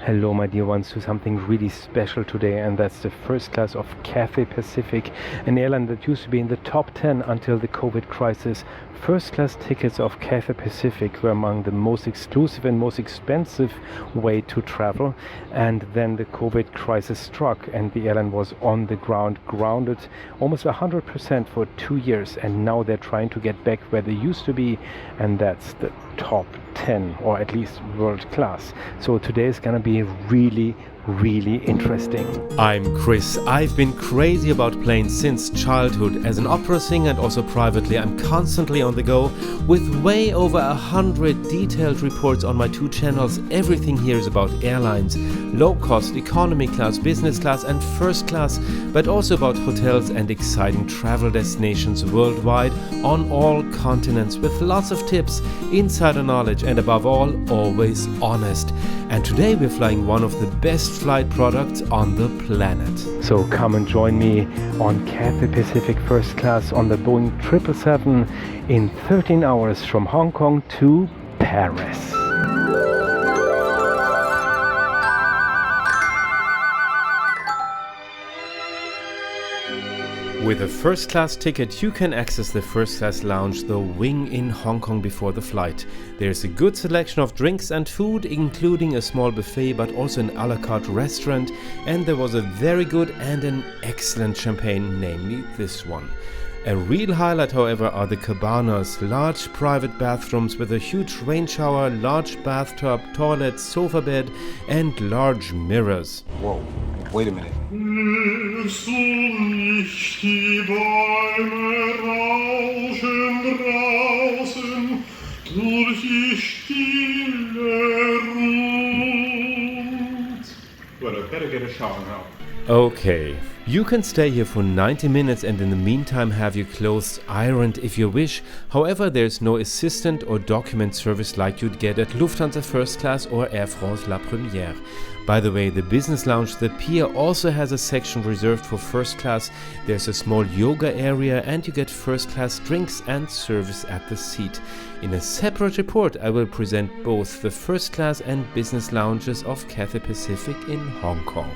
Hello my dear ones, to something really special today, and that's the first class of Cathay Pacific, an airline that used to be in the top 10 until the COVID crisis. First class tickets of Cathay Pacific were among the most exclusive and most expensive way to travel, and then the COVID crisis struck and the airline was on the ground, grounded almost 100% for 2 years, and now they're trying to get back where they used to be, and that's the top 10, or at least world class. So today is gonna be really interesting. I'm Chris. I've been crazy about planes since childhood. As an opera singer and also privately, I'm constantly on the go with way over 100 detailed reports on my 2 channels. Everything here is about airlines, low cost, economy class, business class and first class, but also about hotels and exciting travel destinations worldwide on all continents, with lots of tips, insider knowledge and above all, always honest. And today we're flying one of the best flight products on the planet. So come and join me on Cathay Pacific First Class on the Boeing 777 in 13 hours from Hong Kong to Paris. With a first class ticket, you can access the first class lounge, the Wing, in Hong Kong before the flight. There's a good selection of drinks and food, including a small buffet, but also an a la carte restaurant, and there was a very good and an excellent champagne, namely this one. A real highlight, however, are the cabanas, large private bathrooms with a huge rain shower, large bathtub, toilet, sofa bed, and large mirrors. Whoa, wait a minute. Well, I better get a shower now. Okay, you can stay here for 90 minutes and in the meantime have your clothes ironed if you wish. However, there's no assistant or document service like you'd get at Lufthansa First Class or Air France La Première. By the way, the business lounge, the Pier, also has a section reserved for first class. There's a small yoga area and you get first class drinks and service at the seat. In a separate report, I will present both the first class and business lounges of Cathay Pacific in Hong Kong.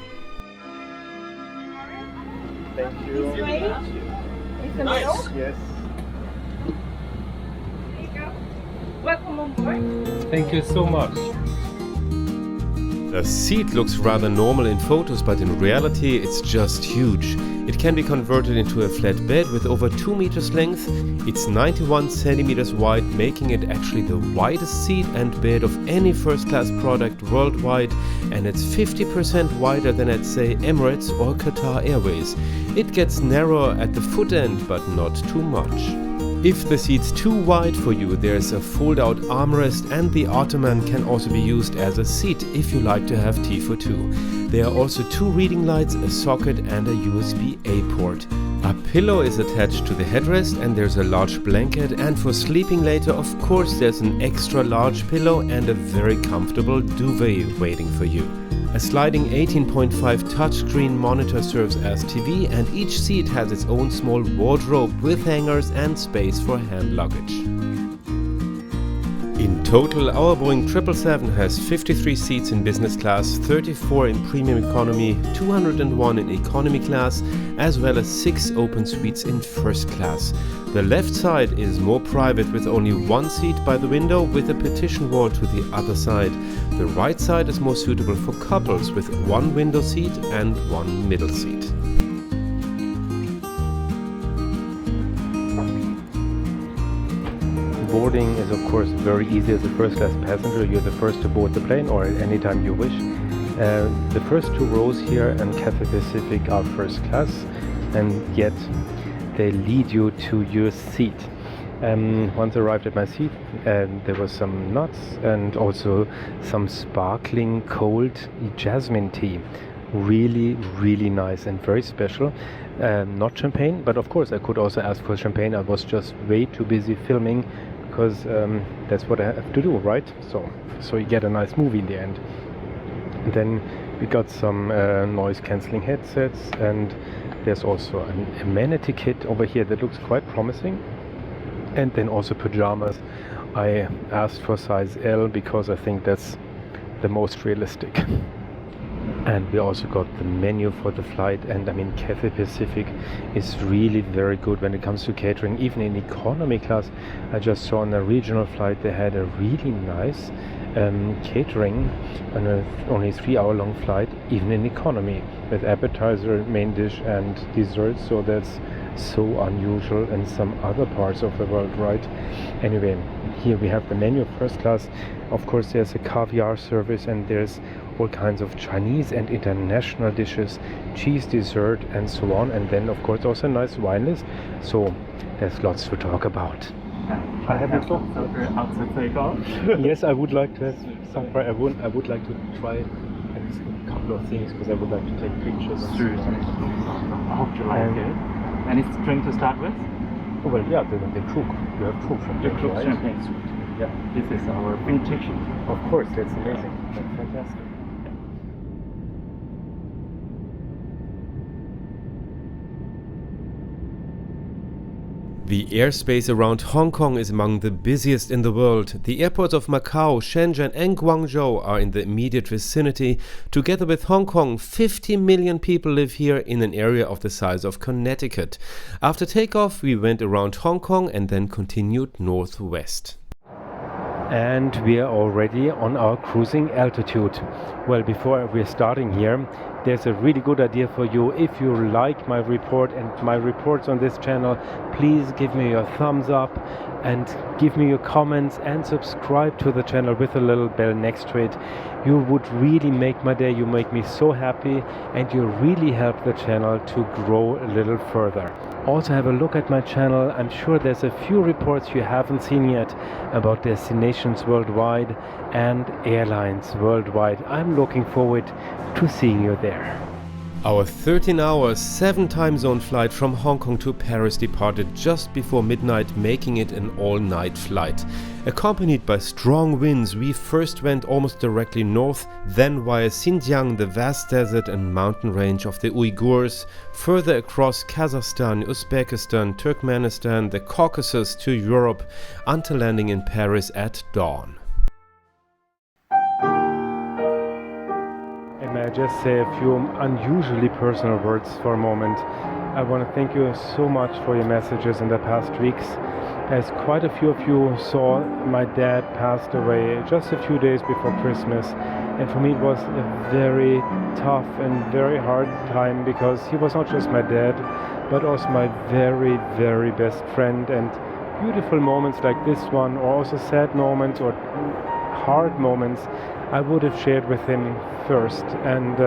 Thank you. In the middle? Yes. There you go. Welcome on board. Thank you so much. The seat looks rather normal in photos, but in reality it's just huge. It can be converted into a flat bed with over 2 meters length. It's 91 centimeters wide, making it actually the widest seat and bed of any first class product worldwide, and it's 50% wider than at, say, Emirates or Qatar Airways. It gets narrower at the foot end, but not too much. If the seat's too wide for you, there's a fold-out armrest, and the ottoman can also be used as a seat if you like to have tea for 2. There are also 2 reading lights, a socket and a USB-A port. A pillow is attached to the headrest and there's a large blanket, and for sleeping later, of course, there's an extra large pillow and a very comfortable duvet waiting for you. A sliding 18.5 touchscreen monitor serves as TV, and each seat has its own small wardrobe with hangers and space for hand luggage. In total, our Boeing 777 has 53 seats in business class, 34 in premium economy, 201 in economy class, as well as 6 open suites in first class. The left side is more private, with only 1 seat by the window with a partition wall to the other side. The right side is more suitable for couples, with 1 window seat and 1 middle seat. Boarding is of course very easy as a first class passenger. You're the first to board the plane, or at any time you wish. The first 2 rows here in Cathay Pacific are first class, and yet they lead you to your seat. Once arrived at my seat, there was some nuts and also some sparkling cold jasmine tea. Really nice and very special. Not champagne, but of course I could also ask for champagne. I was just way too busy filming, because that's what I have to do, right? So you get a nice movie in the end. And then we got some noise cancelling headsets, and there's also an amenity kit over here that looks quite promising. And then also pajamas. I asked for size L because I think that's the most realistic. And we also got the menu for the flight, and I mean Cathay Pacific is really very good when it comes to catering, even in economy class. I just saw on a regional flight they had a really nice catering on a only 3-hour long flight, even in economy, with appetizer, main dish and desserts. So that's so unusual in some other parts of the world, right? Anyway, here we have the menu of first class. Of course there's a caviar service, and there's all kinds of Chinese and international dishes, cheese dessert and so on, and then of course also a nice wine list. So there's lots to talk about. I have your software after takeoff. Yes, I would like to have somewhere. I would like to try a couple of things because I would like to take pictures. Sure. I hope you like it. Any drink to start with? Oh, well, yeah, the Krug. You have Krug Champagne. The Krug right? Champagne suite. Yeah, This is our vintage. of course, that's amazing. That's fantastic. The airspace around Hong Kong is among the busiest in the world. The airports of Macau, Shenzhen and Guangzhou are in the immediate vicinity. Together with Hong Kong, 50 million people live here in an area of the size of Connecticut. After takeoff, we went around Hong Kong and then continued northwest. And we are already on our cruising altitude. Well, before we're starting here, there's a really good idea for you. If you like my report and my reports on this channel, please give me your thumbs up and give me your comments and subscribe to the channel with a little bell next to it. You would really make my day. You make me so happy, and you really help the channel to grow a little further. Also have a look at my channel. I'm sure there's a few reports you haven't seen yet about destinations worldwide and airlines worldwide. I'm looking forward to seeing you there. Our 13-hour, 7-time zone flight from Hong Kong to Paris departed just before midnight, making it an all-night flight. Accompanied by strong winds, we first went almost directly north, then via Xinjiang, the vast desert and mountain range of the Uyghurs, further across Kazakhstan, Uzbekistan, Turkmenistan, the Caucasus to Europe, until landing in Paris at dawn. May I just say a few unusually personal words for a moment. I want to thank you so much for your messages in the past weeks, as quite a few of you saw my dad passed away just a few days before Christmas, and for me it was a very tough and very hard time, because he was not just my dad but also my very, very best friend. And beautiful moments like this one, or also sad moments or hard moments, I would have shared with him first, and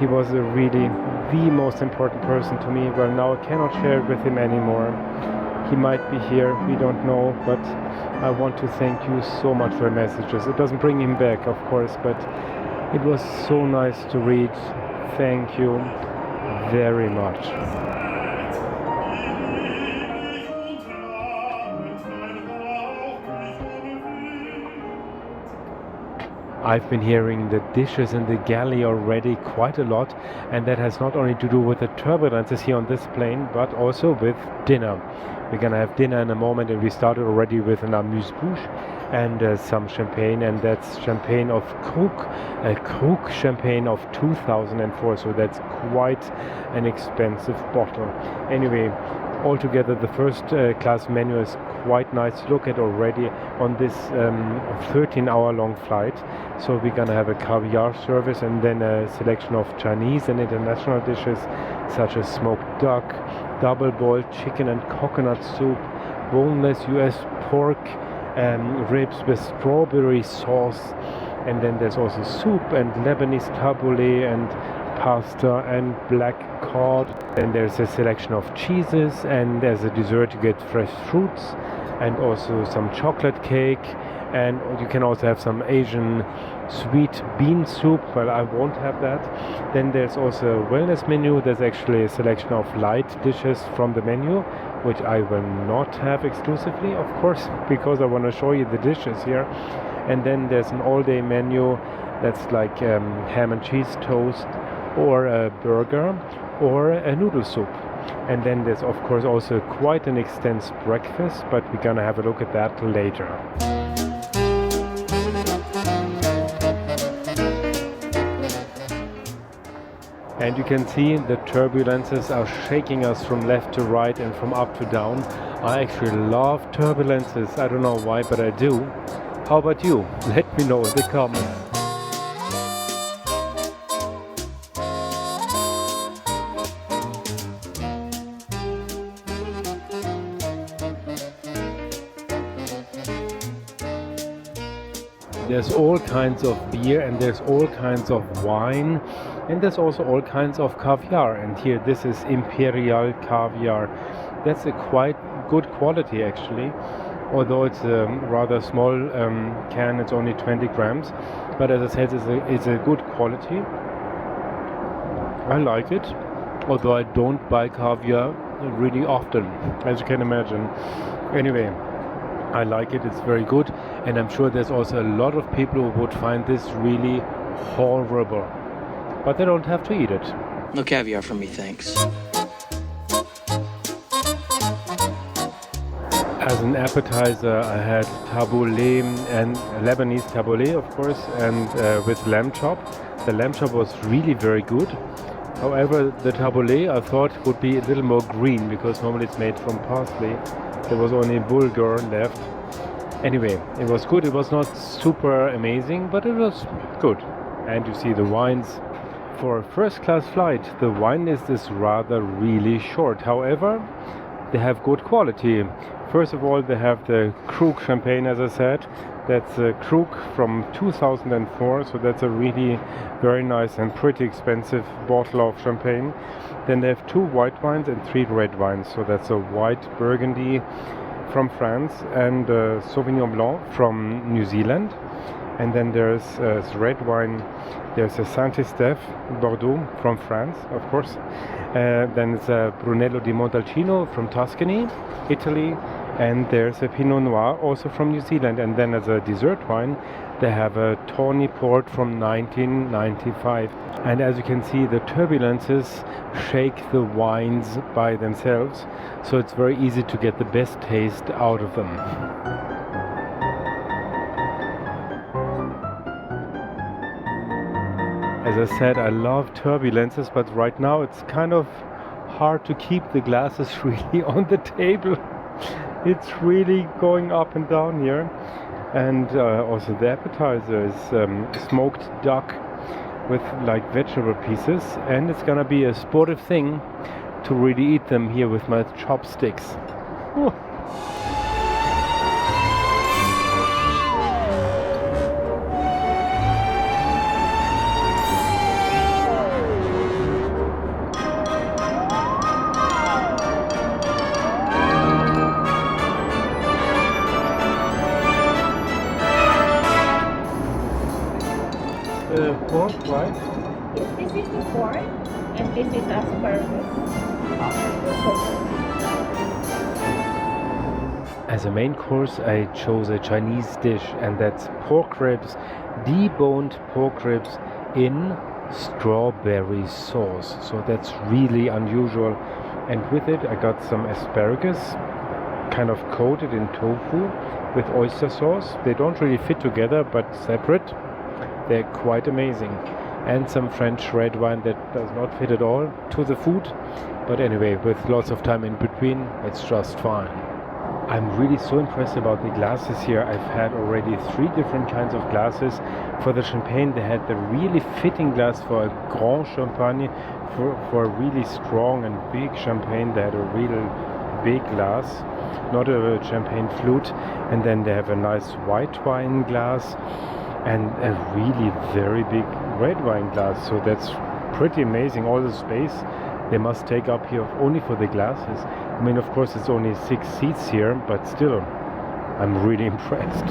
he was really the most important person to me. Well, now I cannot share it with him anymore. He might be here, we don't know, but I want to thank you so much for your messages. It doesn't bring him back, of course, but it was so nice to read. Thank you very much. I've been hearing the dishes in the galley already quite a lot, and that has not only to do with the turbulences here on this plane, but also with dinner. We're gonna have dinner in a moment, and we started already with an amuse-bouche and some champagne, and that's champagne of Krug, a Krug Champagne of 2004, so that's quite an expensive bottle. Anyway, altogether the first class menu is quite nice to look at already on this 13-hour long flight. So we're gonna have a caviar service, and then a selection of Chinese and international dishes such as smoked duck, double boiled chicken and coconut soup, boneless US pork ribs with strawberry sauce, and then there's also soup and Lebanese tabbouleh and pasta and black cod. And there's a selection of cheeses, and as a dessert you get fresh fruits and also some chocolate cake, and you can also have some Asian sweet bean soup. Well, I won't have that. Then there's also a wellness menu. There's actually a selection of light dishes from the menu, which I will not have exclusively, of course, because I want to show you the dishes here. And then there's an all-day menu that's like ham and cheese toast, or a burger, or a noodle soup. And then there's of course also quite an extensive breakfast, but we're gonna have a look at that later. And you can see the turbulences are shaking us from left to right and from up to down. I actually love turbulences. I don't know why, but I do. How about you? Let me know in the comments. There's all kinds of beer and there's all kinds of wine and there's also all kinds of caviar. And here this is Imperial Caviar. That's a quite good quality actually. Although it's a rather small can, it's only 20 grams. But as I said, it's a good quality. I like it. Although I don't buy caviar really often, as you can imagine. Anyway, I like it, it's very good, and I'm sure there's also a lot of people who would find this really horrible. But they don't have to eat it. No caviar for me, thanks. As an appetizer, I had tabbouleh and Lebanese tabbouleh, of course, and with lamb chop. The lamb chop was really very good. However, the tabbouleh I thought would be a little more green because normally it's made from parsley. There was only bulgur left. Anyway, it was good. It was not super amazing, but it was good. And you see the wines. For a first class flight, the wine list is rather really short. However, they have good quality. First of all, they have the Krug Champagne, as I said. That's a Krug from 2004, so that's a really very nice and pretty expensive bottle of champagne. Then they have 2 white wines and 3 red wines. So that's a white Burgundy from France and Sauvignon Blanc from New Zealand. And then there's red wine. There's a Saint-Estèphe Bordeaux from France, of course. Then it's a Brunello di Montalcino from Tuscany, Italy. And there's a Pinot Noir also from New Zealand. And then as a dessert wine, they have a Tawny Port from 1995. And as you can see, the turbulences shake the wines by themselves. So it's very easy to get the best taste out of them. As I said, I love turbulences, but right now it's kind of hard to keep the glasses really on the table. It's really going up and down here. And also the appetizer is smoked duck with like vegetable pieces, and it's gonna be a sportive thing to really eat them here with my chopsticks. Ooh. Pork, right? Yes, this is the pork, and this is asparagus. As a main course, I chose a Chinese dish, and that's pork ribs, deboned pork ribs in strawberry sauce. So that's really unusual. And with it, I got some asparagus, kind of coated in tofu with oyster sauce. They don't really fit together, but separate. They're quite amazing. And some French red wine that does not fit at all to the food. But anyway, with lots of time in between, it's just fine. I'm really so impressed about the glasses here. I've had already 3 different kinds of glasses. For the champagne, they had the really fitting glass for a Grand Champagne. For a really strong and big champagne, they had a real big glass, not a champagne flute. And then they have a nice white wine glass and a really very big red wine glass. So that's pretty amazing. All the space they must take up here only for the glasses. I mean, of course, it's only 6 seats here, but still, I'm really impressed.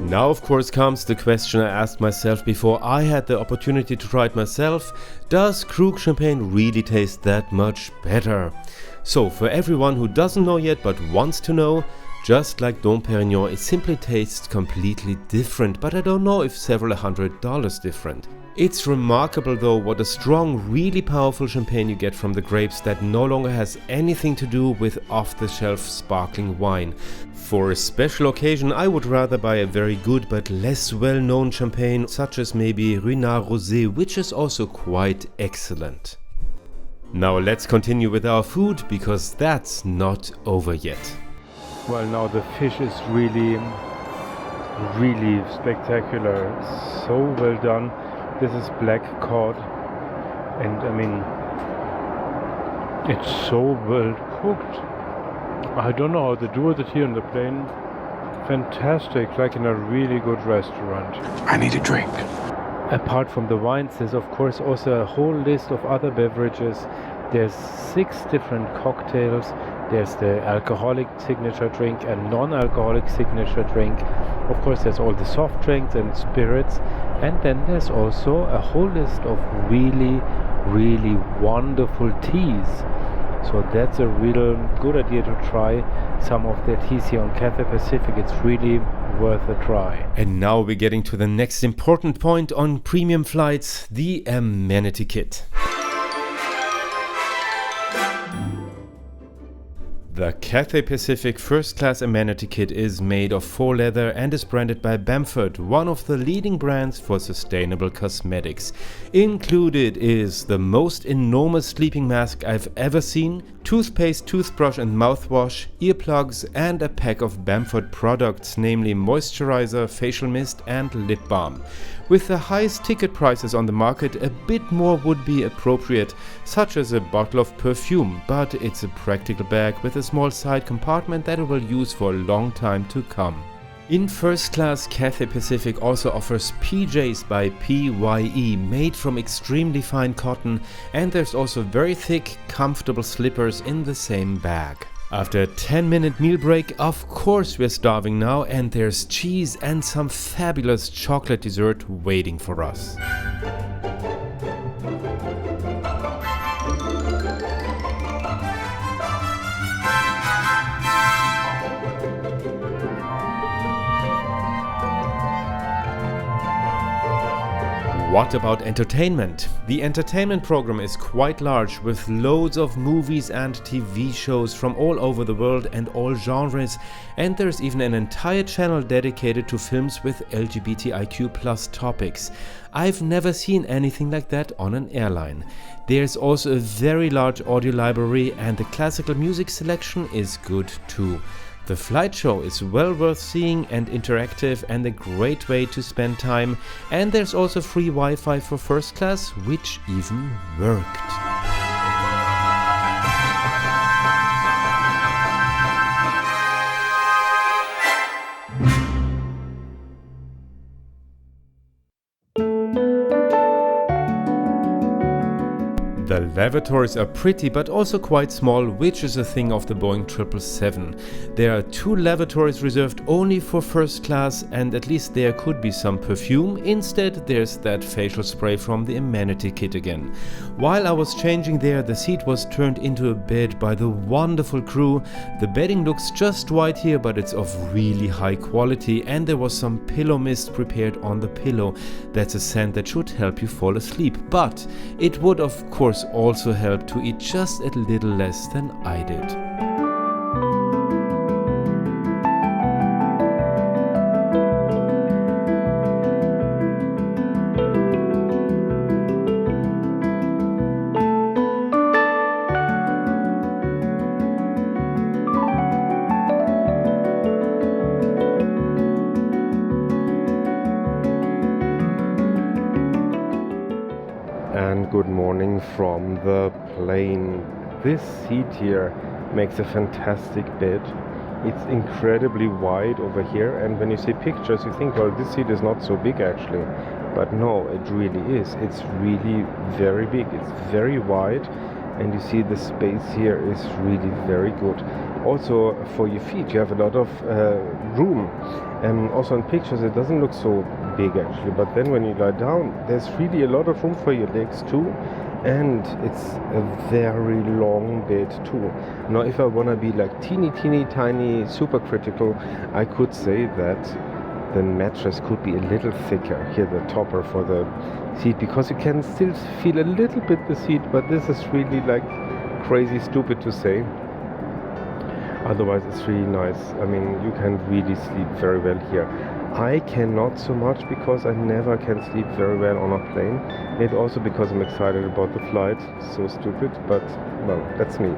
Now of course comes the question I asked myself before I had the opportunity to try it myself: does Krug Champagne really taste that much better? So for everyone who doesn't know yet but wants to know, just like DomPerignon, it simply tastes completely different, but I don't know if several $100s different. It's remarkable though what a strong, really powerful champagne you get from the grapes that no longer has anything to do with off-the-shelf sparkling wine. For a special occasion I would rather buy a very good but less well-known champagne such as maybe Ruinart Rosé, which is also quite excellent. Now let's continue with our food, because that's not over yet. Well, now the fish is really spectacular. So well done. This is black cod, and I mean, it's so well cooked. I don't know how they do it here on the plane. Fantastic, like in a really good restaurant. I need a drink. Apart from the wines, there's of course also a whole list of other beverages. There's 6 different cocktails. There's the alcoholic signature drink and non-alcoholic signature drink. Of course, there's all the soft drinks and spirits. And then there's also a whole list of really wonderful teas. So that's a real good idea to try some of their teas here on Cathay Pacific. It's really worth a try. And now we're getting to the next important point on premium flights, the amenity kit. The Cathay Pacific First Class Amenity Kit is made of faux leather and is branded by Bamford, one of the leading brands for sustainable cosmetics. Included is the most enormous sleeping mask I've ever seen, toothpaste, toothbrush and mouthwash, earplugs and a pack of Bamford products, namely moisturizer, facial mist and lip balm. With the highest ticket prices on the market, a bit more would be appropriate, such as a bottle of perfume, but it's a practical bag with a small side compartment that it will use for a long time to come. In first class, Cathay Pacific also offers PJs by PYE, made from extremely fine cotton, and there's also very thick, comfortable slippers in the same bag. After a 10-minute meal break, of course we're starving now, and there's cheese and some fabulous chocolate dessert waiting for us. What about entertainment? The entertainment program is quite large, with loads of movies and TV shows from all over the world and all genres, and there's even an entire channel dedicated to films with LGBTIQ+ topics. I've never seen anything like that on an airline. There's also a very large audio library, and the classical music selection is good too. The flight show is well worth seeing and interactive and a great way to spend time, and there's also free Wi-Fi for first class, which even worked. The lavatories are pretty but also quite small, which is a thing of the Boeing 777. There are 2 lavatories reserved only for first class, and at least there could be some perfume. Instead there's that facial spray from the amenity kit again. While I was changing there, the seat was turned into a bed by the wonderful crew. The bedding looks just white here, but it's of really high quality, and there was some pillow mist prepared on the pillow. That's a scent that should help you fall asleep, but it would of course also help to eat just a little less than I did. And good morning from the plane. This seat here makes a fantastic bed. It's incredibly wide over here, and when you see pictures you think, well, this seat is not so big actually, but no, it really is. It's really very big. It's very wide, and you see the space here is really very good. Also for your feet you have a lot of room, and also in pictures it doesn't look so big actually, but then when you lie down there's really a lot of room for your legs too, and it's a very long bed too. Now if I want to be like teeny tiny super critical, I could say that the mattress could be a little thicker here, the topper for the seat, because you can still feel a little bit the seat, but this is really like crazy stupid to say. Otherwise it's really nice. I mean, you can really sleep very well here. I cannot so much because I never can sleep very well on a plane. Maybe also because I'm excited about the flight. So stupid, but well, that's me.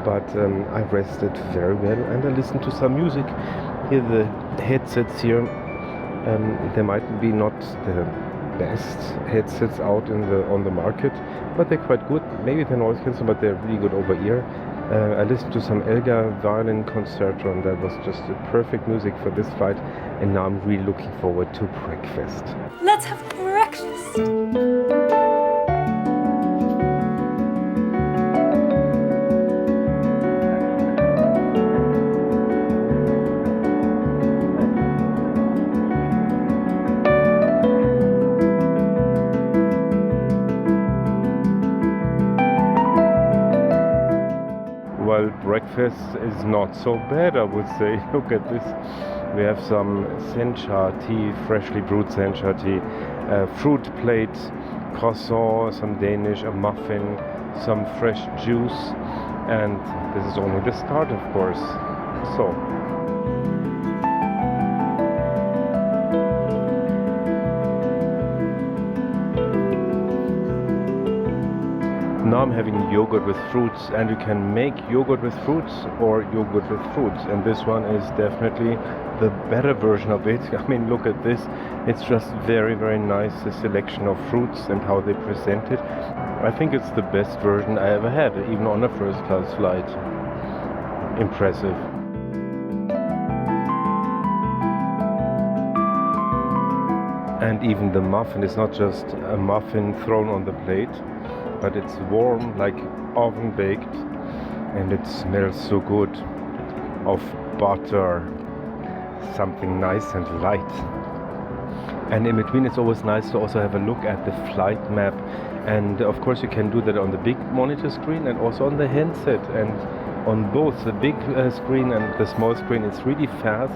But I rested very well and I listened to some music. Here the headsets here, they might be not the best headsets out on the market, but they're quite good. Maybe they're noise cancelling, but they're really good over ear. I listened to some Elgar violin concerto, and that was just the perfect music for this flight. And now I'm really looking forward to breakfast. Let's have breakfast. Well, breakfast is not so bad, I would say. Look at this. We have some sencha tea, freshly brewed sencha tea, fruit plate, croissant, some Danish, a muffin, some fresh juice, and this is only the start, of course. So. Now I'm having yogurt with fruits, and you can make yogurt with fruits or yogurt with fruits, and this one is definitely the better version of it. I mean, look at this. It's just very, very nice, the selection of fruits and how they present it. I think it's the best version I ever had, even on a first class flight. Impressive. And even the muffin is not just a muffin thrown on the plate, but it's warm, like oven baked, and it smells so good of butter, something nice and light. And in between it's always nice to also have a look at the flight map, and of course you can do that on the big monitor screen and also on the handset, and on both the big screen and the small screen. It's really fast,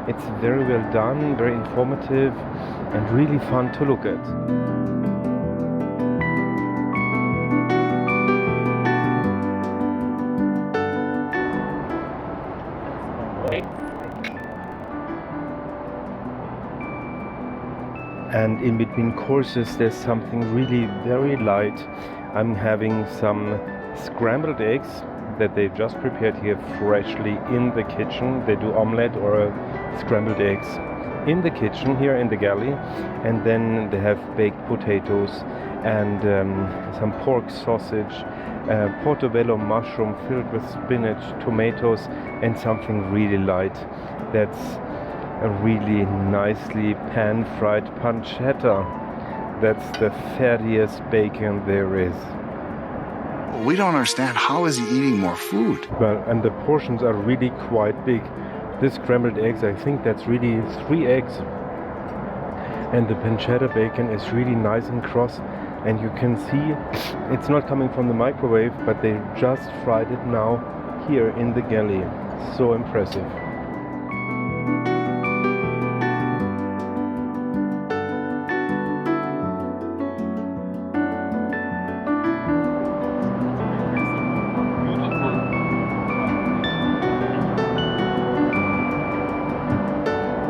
it's very well done, very informative, and really fun to look at. And in between courses there's something really very light. I'm having some scrambled eggs that they've just prepared here freshly in the kitchen. They do omelette or scrambled eggs in the kitchen here in the galley, and then they have baked potatoes and some pork sausage, portobello mushroom filled with spinach, tomatoes, and something really light that's a really nicely pan-fried pancetta. That's the fattiest bacon there is. We don't understand, how is he eating more food? Well, and the portions are really quite big. This scrambled eggs, I think that's really 3 eggs. And the pancetta bacon is really nice and cross. And you can see it's not coming from the microwave, but they just fried it now here in the galley. So impressive.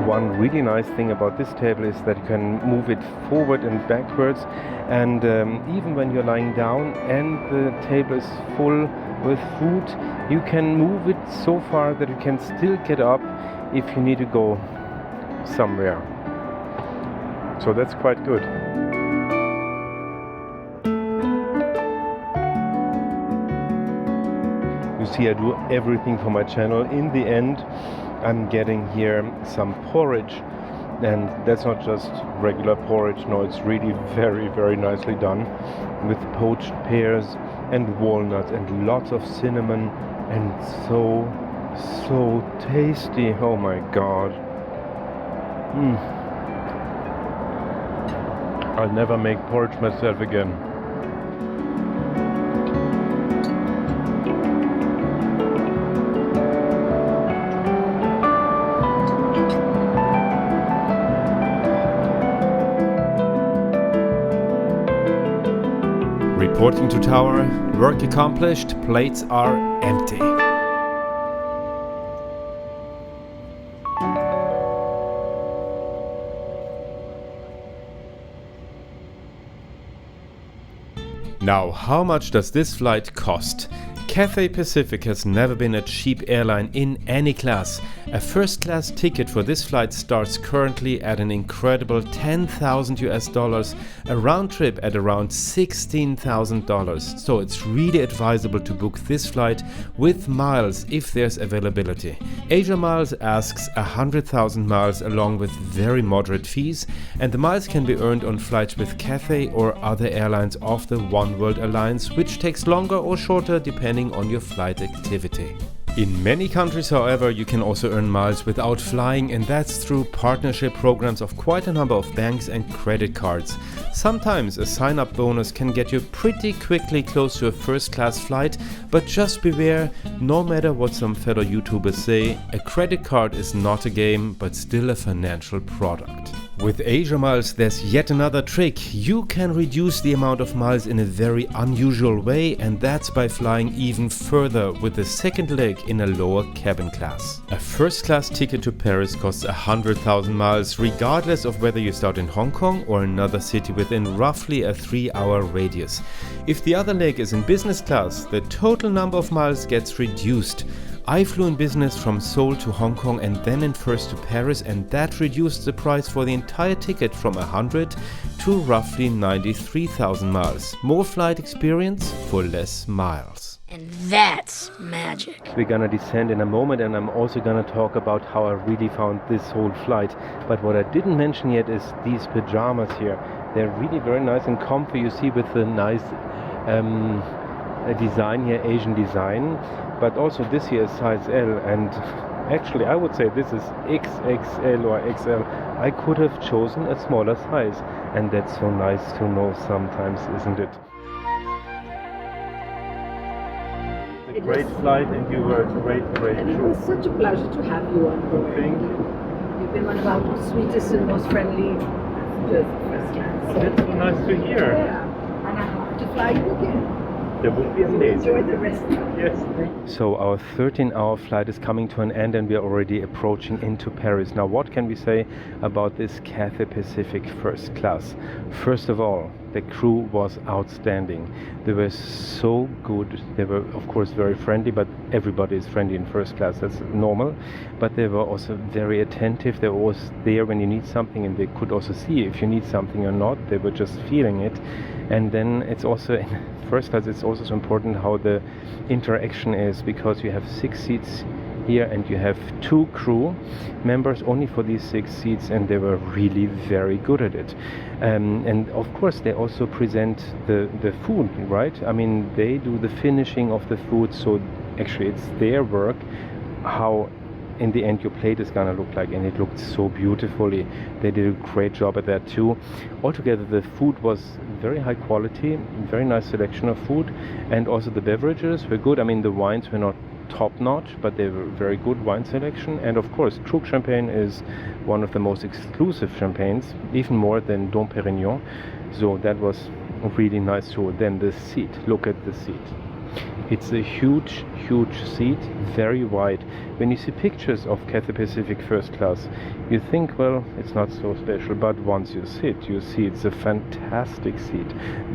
One really nice thing about this table is that you can move it forward and backwards, and even when you're lying down and the table is full with food, you can move it so far that you can still get up if you need to go somewhere. So that's quite good. You see, I do everything for my channel. In the end, I'm getting here some porridge, and that's not just regular porridge, no, it's really very, very nicely done with poached pears and walnuts and lots of cinnamon, and so tasty. Oh my god. I'll never make porridge myself again. Reporting to tower, work accomplished, plates are empty. Now, how much does this flight cost? Cathay Pacific has never been a cheap airline in any class. A first class ticket for this flight starts currently at an incredible $10,000, a round trip at around $16,000. So it's really advisable to book this flight with miles if there's availability. Asiamiles asks 100,000 miles along with very moderate fees, and the miles can be earned on flights with Cathay or other airlines of the One World Alliance, which takes longer or shorter depending on your flight activity. In many countries, however, you can also earn miles without flying, and that's through partnership programs of quite a number of banks and credit cards. Sometimes a sign-up bonus can get you pretty quickly close to a first-class flight, but just beware, no matter what some fellow YouTubers say, a credit card is not a game, but still a financial product. With Asiamiles, there's yet another trick. You can reduce the amount of miles in a very unusual way, and that's by flying even further with the second leg in a lower cabin class. A first class ticket to Paris costs 100,000 miles, regardless of whether you start in Hong Kong or another city within roughly a 3-hour radius. If the other leg is in business class, the total number of miles gets reduced. I flew in business from Seoul to Hong Kong and then in first to Paris, and that reduced the price for the entire ticket from 100 to roughly 93,000 miles. More flight experience for less miles. And that's magic. We're gonna descend in a moment, and I'm also gonna talk about how I really found this whole flight. But what I didn't mention yet is these pajamas here. They're really very nice and comfy. You see, with the nice design here, Asian design. But also this here is size L, and actually I would say this is XXL or XL. I could have chosen a smaller size, and that's so nice to know sometimes, isn't it? A great flight, and you were a great And it was such a pleasure to have you on board. Thank you. You've been one of our most sweetest and most friendly passengers in first class. Oh, that's so nice to hear. Yeah, and I hope to fly you again. That would be amazing. Enjoy the rest of it. Yes. So our 13-hour flight is coming to an end, and we are already approaching into Paris. Now, what can we say about this Cathay Pacific First Class? First of all, the crew was outstanding. They were so good. They were, of course, very friendly, but everybody is friendly in first class. That's normal. But they were also very attentive. They were always there when you need something, and they could also see if you need something or not. They were just feeling it. And then it's also in first class, it's also so important how the interaction is, because you have 6 seats here and you have 2 crew members only for these 6 seats, and they were really very good at it. And of course they also present the food, right? I mean, they do the finishing of the food, so actually it's their work how in the end your plate is gonna look like, and it looked so beautifully. They did a great job at that too. Altogether the food was very high quality, very nice selection of food, and also the beverages were good. I mean, the wines were not top notch, but they were very good wine selection. And of course Krug Champagne is one of the most exclusive champagnes, even more than DomPerignon, so that was really nice too. Then the seat, look at the seat. It's a huge seat, very wide. When you see pictures of Cathay Pacific First Class, you think, well, it's not so special, but once you sit, you see it's a fantastic seat.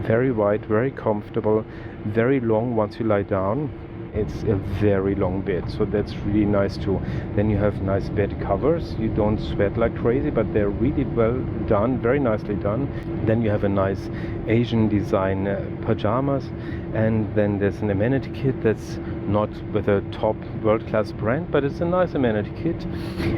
Very wide, very comfortable, very long once you lie down. It's a very long bed, so that's really nice too. Then you have nice bed covers. You don't sweat like crazy, but they're really well done, very nicely done. Then you have a nice Asian design pajamas, and then there's an amenity kit that's not with a top world-class brand, but it's a nice amenity kit.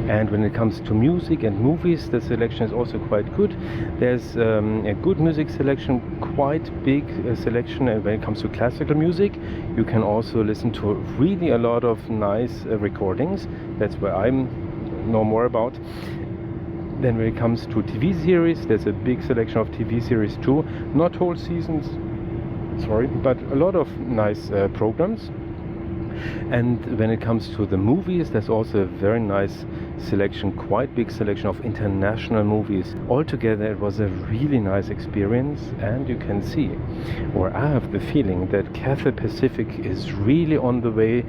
And when it comes to music and movies, the selection is also quite good. There's a good music selection, quite big selection. And when it comes to classical music, you can also listen to really a lot of nice recordings. That's where I know more about. Then when it comes to TV series, there's a big selection of TV series too. Not whole seasons, sorry, but a lot of nice programs. And when it comes to the movies, there's also a very nice selection, quite big selection of international movies. Altogether, it was a really nice experience, and you can see, or I have the feeling, that Cathay Pacific is really on the way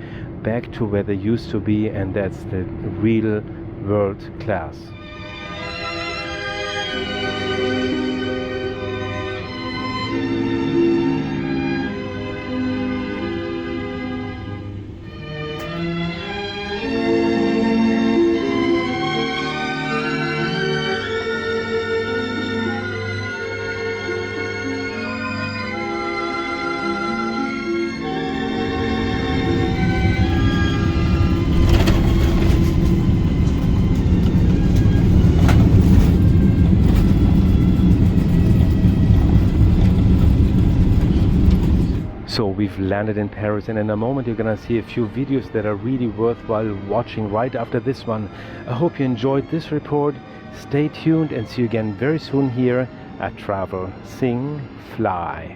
back to where they used to be, and that's the real world class. So we've landed in Paris, and in a moment you're gonna see a few videos that are really worthwhile watching right after this one. I hope you enjoyed this report. Stay tuned and see you again very soon here at Travel, Sing, Fly.